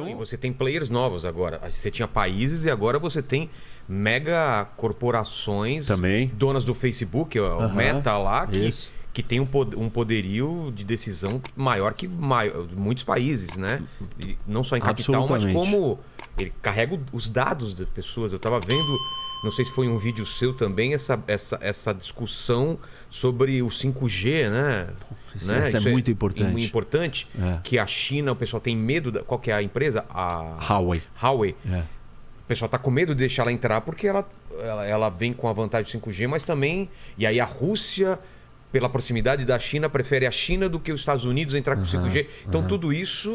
Então, E você tem players novos agora. Você tinha países e agora você tem mega corporações também. donas do Facebook, o Meta lá, Isso. que tem um poderio de decisão maior que muitos países, né? E não só em capital, mas como ele carrega os dados das pessoas. Eu estava vendo, não sei se foi um vídeo seu também, essa discussão sobre o 5G, né? Isso é muito importante. Muito importante, que a China, o pessoal tem medo... Qual que é a empresa? A Huawei. O pessoal tá com medo de deixar ela entrar porque ela vem com a vantagem do 5G, mas também... E aí a Rússia, pela proximidade da China, prefere a China do que os Estados Unidos entrar com o 5G. Então tudo isso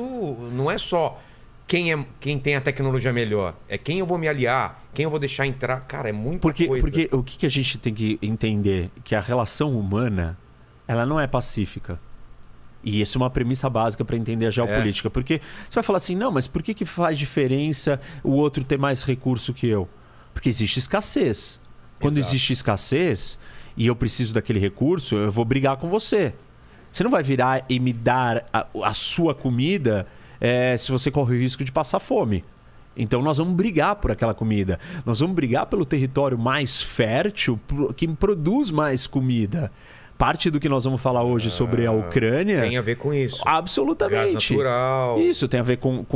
não é só quem tem a tecnologia melhor. É quem eu vou me aliar, quem eu vou deixar entrar. Cara, é muita coisa. Porque o que a gente tem que entender? Que a relação humana, ela não é pacífica. E isso é uma premissa básica para entender a geopolítica. Porque você vai falar assim, não, mas por que faz diferença o outro ter mais recurso que eu? Porque existe escassez. Quando existe escassez e eu preciso daquele recurso, eu vou brigar com você. Você não vai virar e me dar a sua comida se você corre o risco de passar fome. Então nós vamos brigar por aquela comida. Nós vamos brigar pelo território mais fértil, que produz mais comida. Parte do que nós vamos falar hoje sobre a Ucrânia... Tem a ver com isso. Absolutamente. Gás natural. Isso, tem a ver com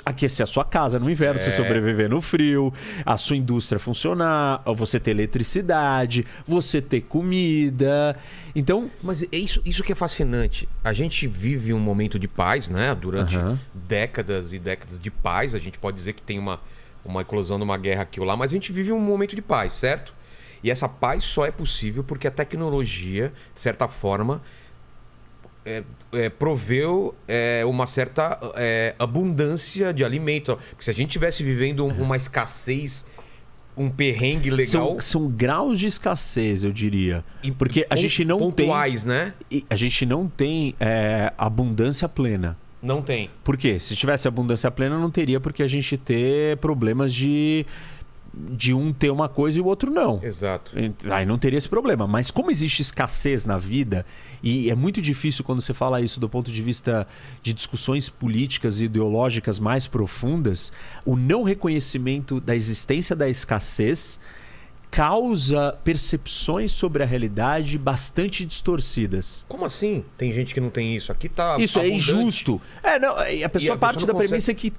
aquecer a sua casa no inverno, você sobreviver no frio, a sua indústria funcionar, você ter eletricidade, você ter comida. Então... Mas é isso que é fascinante. A gente vive um momento de paz, né? Durante décadas e décadas de paz. A gente pode dizer que tem uma eclosão de uma guerra aqui ou lá, mas a gente vive um momento de paz, certo? E essa paz só é possível porque a tecnologia, de certa forma, proveu uma certa abundância de alimento. Porque se a gente estivesse vivendo uma escassez, um perrengue legal... São graus de escassez, eu diria. Porque a gente não pontuais, né? A gente não tem abundância plena. Não tem. Por quê? Se tivesse abundância plena, não teria porque a gente ter problemas de um ter uma coisa e o outro não. Exato. Aí não teria esse problema. Mas como existe escassez na vida, e é muito difícil quando você fala isso do ponto de vista de discussões políticas e ideológicas mais profundas, o não reconhecimento da existência da escassez causa percepções sobre a realidade bastante distorcidas. Como assim? Tem gente que não tem isso. Aqui tá isso abundante. É injusto. Não, a pessoa parte da premissa que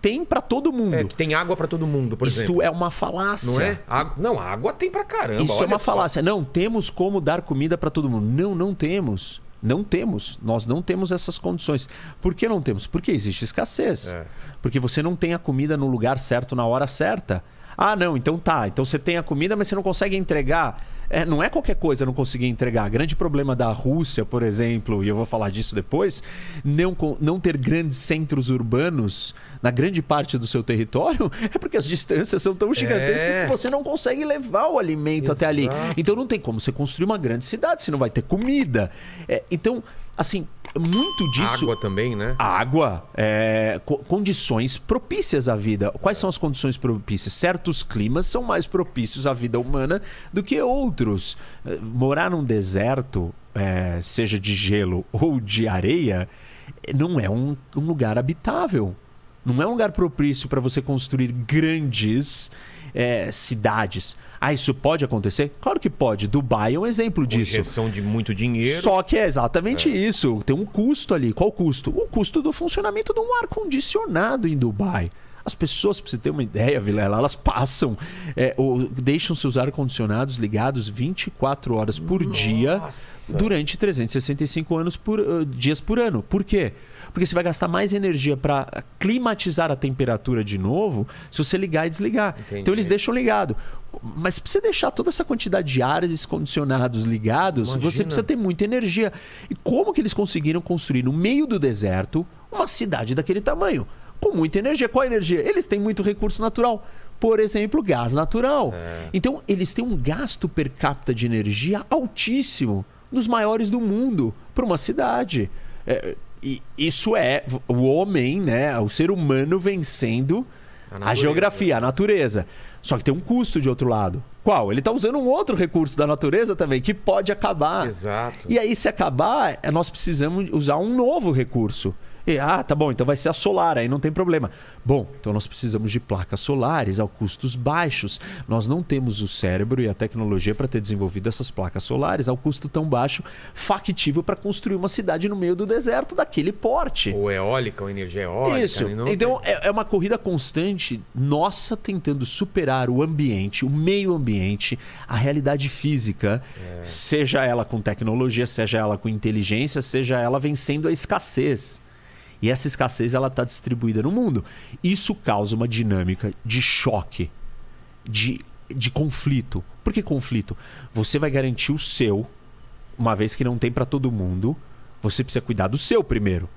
tem para todo mundo. Que tem água para todo mundo, por exemplo. Isto é uma falácia. Não é? Não, água tem pra caramba. Isso é uma falácia. Não, temos como dar comida para todo mundo. Não temos. Não temos. Nós não temos essas condições. Por que não temos? Porque existe escassez. Porque você não tem a comida no lugar certo, na hora certa. Ah, não, então tá. Então você tem a comida, mas você não consegue entregar. Não é qualquer coisa não conseguir entregar. Grande problema da Rússia, por exemplo, e eu vou falar disso depois, não ter grandes centros urbanos na grande parte do seu território é porque as distâncias são tão gigantescas que você não consegue levar o alimento até ali. Então não tem como você construir uma grande cidade, se não vai ter comida. Então, assim, muito disso... Água também, né? Água, condições propícias à vida. Quais são as condições propícias? Certos climas são mais propícios à vida humana do que outros. Morar num deserto, seja de gelo ou de areia, não é um lugar habitável. Não é um lugar propício para você construir grandes cidades. Isso pode acontecer? Claro que pode. Dubai é um exemplo disso. Injeção de muito dinheiro. Só que é exatamente isso. Tem um custo ali. Qual o custo? O custo do funcionamento de um ar-condicionado em Dubai. As pessoas, para você ter uma ideia, Vilela, elas passam, deixam seus ar-condicionados ligados 24 horas por dia durante 365 dias por ano. Por quê? Porque você vai gastar mais energia para climatizar a temperatura de novo se você ligar e desligar. Entendi. Então eles deixam ligado. Mas para você deixar toda essa quantidade de ares condicionados ligados, você precisa ter muita energia. E como que eles conseguiram construir no meio do deserto uma cidade daquele tamanho? Com muita energia. Qual a energia? Eles têm muito recurso natural. Por exemplo, gás natural. Então, eles têm um gasto per capita de energia altíssimo, dos maiores do mundo, para uma cidade. E isso é o homem, né? O ser humano vencendo a geografia, a natureza. Só que tem um custo de outro lado. Qual? Ele está usando um outro recurso da natureza também, que pode acabar. Exato. E aí, se acabar, nós precisamos usar um novo recurso. Tá bom, então vai ser a solar, aí não tem problema. Bom, então nós precisamos de placas solares a custos baixos. Nós não temos o cérebro e a tecnologia para ter desenvolvido essas placas solares ao custo tão baixo, factível para construir uma cidade no meio do deserto daquele porte. Ou eólica, ou energia eólica. Isso. Então é uma corrida constante, nossa, tentando superar o ambiente, o meio ambiente, a realidade física, seja ela com tecnologia, seja ela com inteligência, seja ela vencendo a escassez. E essa escassez ela está distribuída no mundo. Isso causa uma dinâmica de choque, de conflito. Por que conflito? Você vai garantir o seu, uma vez que não tem para todo mundo, você precisa cuidar do seu primeiro.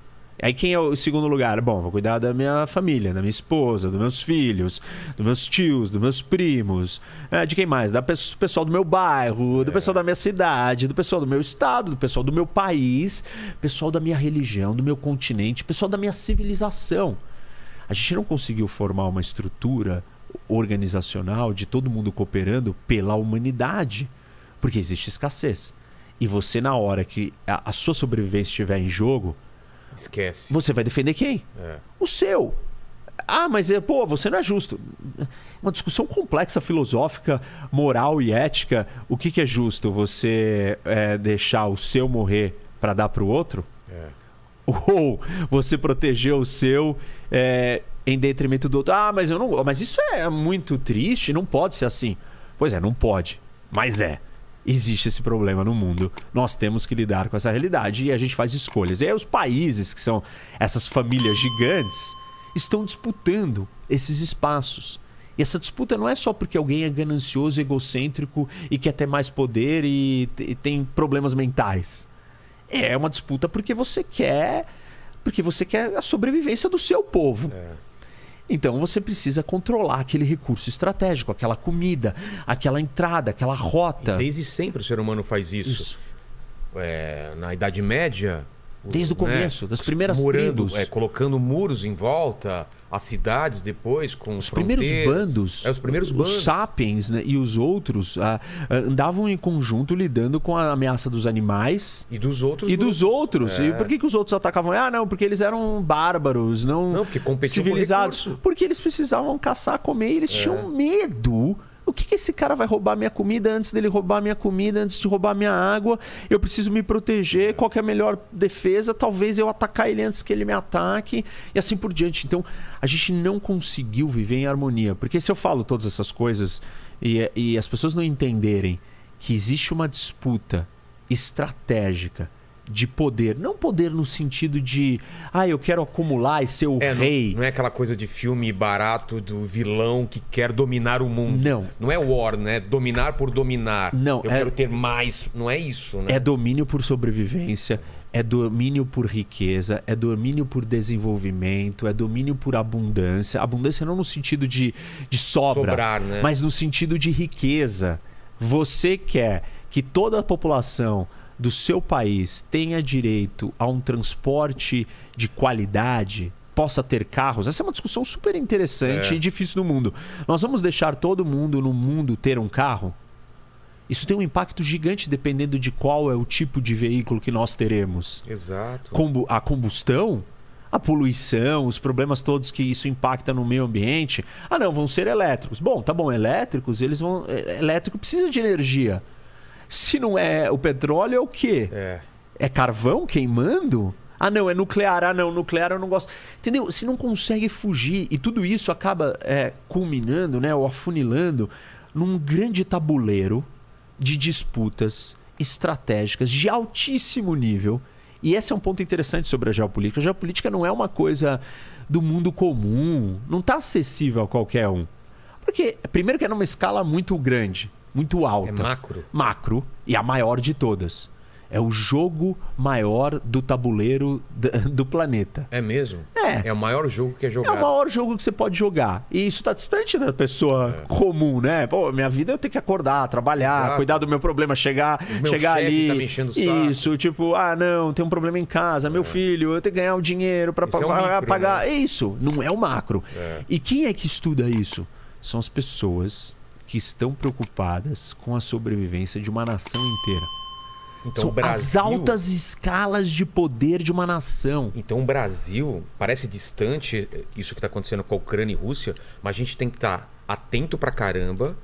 Aí quem é o segundo lugar? Bom, vou cuidar da minha família, da minha esposa, dos meus filhos, dos meus tios, dos meus primos, de quem mais? Do pessoal do meu bairro, do pessoal da minha cidade, do pessoal do meu estado, do pessoal do meu país, pessoal da minha religião, do meu continente, pessoal da minha civilização. A gente não conseguiu formar uma estrutura organizacional de todo mundo cooperando pela humanidade, porque existe escassez. E você, na hora que a sua sobrevivência estiver em jogo, esquece. Você vai defender quem? O seu. Mas você não é justo. Uma discussão complexa, filosófica, moral e ética. O que é justo? Você deixar o seu morrer para dar para o outro? Ou você proteger o seu em detrimento do outro? Mas eu não. Mas isso é muito triste. Não pode ser assim. Pois é, não pode. Mas existe esse problema no mundo. Nós temos que lidar com essa realidade e a gente faz escolhas. E aí os países, que são essas famílias gigantes, estão disputando esses espaços. E essa disputa não é só porque alguém é ganancioso, egocêntrico e quer ter mais poder e tem problemas mentais. É uma disputa porque você quer a sobrevivência do seu povo. Então você precisa controlar aquele recurso estratégico, aquela comida, aquela entrada, aquela rota. E desde sempre o ser humano faz isso. Na Idade Média... Desde o começo, das primeiras tribos. Colocando muros em volta, as cidades depois com os primeiros bandos. Os primeiros bandos. Os sapiens, né, e os outros andavam em conjunto lidando com a ameaça dos animais. E dos outros. E por que os outros atacavam? Não, porque eles eram bárbaros, não porque competiam civilizados. Porque eles precisavam caçar, comer e eles tinham medo. O que esse cara vai roubar minha comida antes dele roubar minha comida, antes de roubar minha água? Eu preciso me proteger. Qual que é a melhor defesa? Talvez eu atacar ele antes que ele me ataque. E assim por diante. Então, a gente não conseguiu viver em harmonia. Porque se eu falo todas essas coisas e as pessoas não entenderem que existe uma disputa estratégica de poder, não poder no sentido de eu quero acumular e ser o rei. Não é aquela coisa de filme barato do vilão que quer dominar o mundo. Não é war, né? Dominar por dominar. Não, eu quero ter mais. Não é isso, né? É domínio por sobrevivência, é domínio por riqueza, é domínio por desenvolvimento, é domínio por abundância. Abundância não no sentido de sobrar, né? Mas no sentido de riqueza. Você quer que toda a população do seu país tenha direito a um transporte de qualidade, possa ter carros. Essa é uma discussão super interessante e difícil no mundo. Nós vamos deixar todo mundo no mundo ter um carro? Isso tem um impacto gigante dependendo de qual é o tipo de veículo que nós teremos. Exato. A combustão, a poluição, os problemas todos que isso impacta no meio ambiente. Vão ser elétricos. Bom, tá bom, elétricos, elétrico precisa de energia. Se não é o petróleo, é o quê? É carvão queimando? Não, é nuclear. Não, nuclear eu não gosto. Entendeu? Se não consegue fugir e tudo isso acaba culminando, né, ou afunilando num grande tabuleiro de disputas estratégicas de altíssimo nível. E esse é um ponto interessante sobre a geopolítica. A geopolítica não é uma coisa do mundo comum, não está acessível a qualquer um. Porque, primeiro que é numa escala muito grande, muito alta. É macro. Macro e a maior de todas. É o jogo maior do tabuleiro do planeta. É mesmo? É. É o maior jogo que é jogado. É o maior jogo que você pode jogar. E isso está distante da pessoa comum, né? Pô, minha vida eu tenho que acordar, trabalhar, cuidar do meu problema, chegar ali. Tá me enchendo o saco. Isso, tipo, não, tem um problema em casa, meu filho, eu tenho que ganhar o dinheiro para pagar. Né? É isso, não é o macro. E quem é que estuda isso? São as pessoas que estão preocupadas com a sobrevivência de uma nação inteira. Então, São o Brasil... as altas escalas de poder de uma nação. Então o Brasil, parece distante isso que está acontecendo com a Ucrânia e Rússia, mas a gente tem que estar atento pra caramba,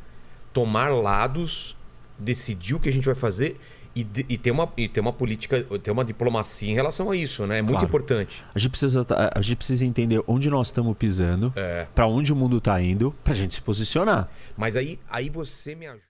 tomar lados, decidir o que a gente vai fazer e ter uma política, ter uma diplomacia em relação a isso, né? É muito importante. A gente precisa entender onde nós estamos pisando, pra onde o mundo está indo, pra gente se posicionar. Mas aí você me ajuda.